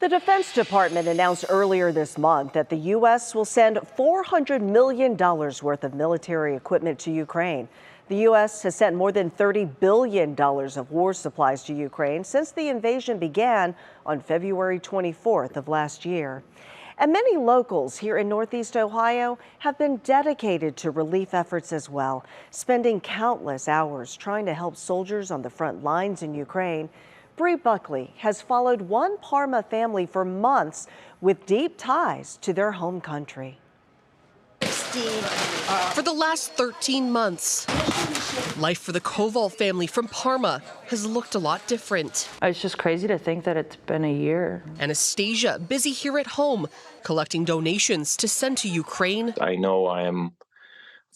The Defense Department announced earlier this month that the U.S. will send $400 million worth of military equipment to Ukraine. The U.S. has sent more than $30 billion of war supplies to Ukraine since the invasion began on February 24th of last year. And many locals here in Northeast Ohio have been dedicated to relief efforts as well, spending countless hours trying to help soldiers on the front lines in Ukraine. Bree Buckley has followed one Parma family for months with deep ties to their home country. For the last 13 months, life for the Koval family from Parma has looked a lot different. It's just crazy to think that it's been a year. Anastasia, busy here at home, collecting donations to send to Ukraine. I know I am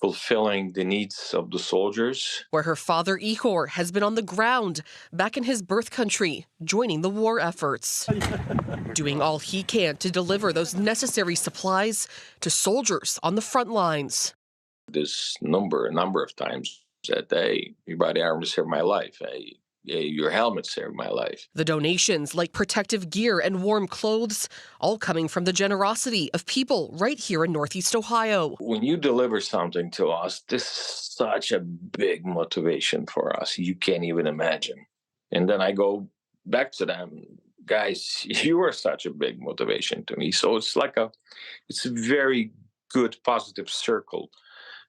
fulfilling the needs of the soldiers. Where her father, Ihor, has been on the ground, back in his birth country, joining the war efforts. Doing all he can to deliver those necessary supplies to soldiers on the front lines. This a number of times that, hey, your body armor saved my life. Hey, your helmet saved my life. The donations, like protective gear and warm clothes, all coming from the generosity of people right here in Northeast Ohio. When you deliver something to us, this is such a big motivation for us. You can't even imagine. And then I go back to them, guys, you are such a big motivation to me. So it's a very good, positive circle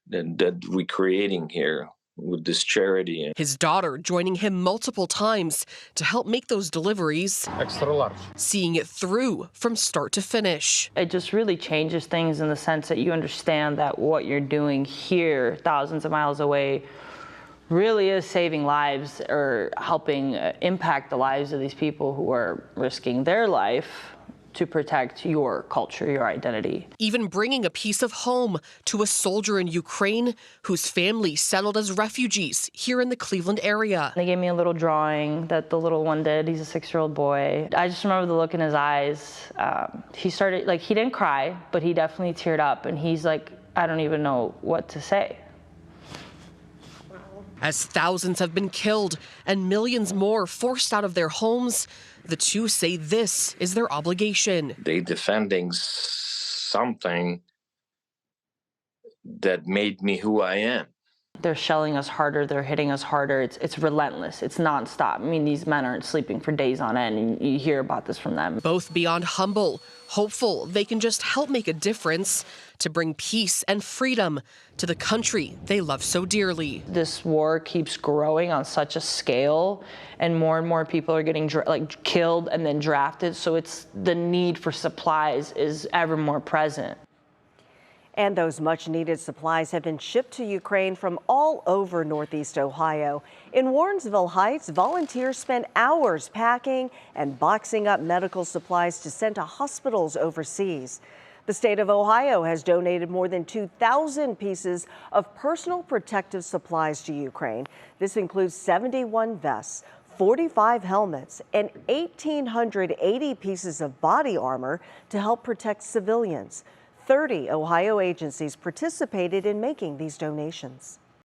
that we're creating here with this charity. His daughter joining him multiple times to help make those deliveries, extra large, seeing it through from start to finish. It just really changes things in the sense that you understand that what you're doing here, thousands of miles away, really is saving lives or helping impact the lives of these people who are risking their life to protect your culture, your identity. Even bringing a piece of home to a soldier in Ukraine whose family settled as refugees here in the Cleveland area. They gave me a little drawing that the little one did. He's a 6-year-old boy. I just remember the look in his eyes. He started, he didn't cry, but he definitely teared up. And he's like, I don't even know what to say. As thousands have been killed and millions more forced out of their homes, the two say this is their obligation. They defending something that made me who I am. They're shelling us harder, they're hitting us harder. It's relentless, it's nonstop. I mean, these men aren't sleeping for days on end, and you hear about this from them. Both beyond humble, hopeful they can just help make a difference to bring peace and freedom to the country they love so dearly. This war keeps growing on such a scale, and more people are getting killed and then drafted, so it's the need for supplies is ever more present. And those much-needed supplies have been shipped to Ukraine from all over Northeast Ohio. In Warrensville Heights, volunteers spent hours packing and boxing up medical supplies to send to hospitals overseas. The state of Ohio has donated more than 2,000 pieces of personal protective supplies to Ukraine. This includes 71 vests, 45 helmets, and 1,880 pieces of body armor to help protect civilians. 30 Ohio agencies participated in making these donations.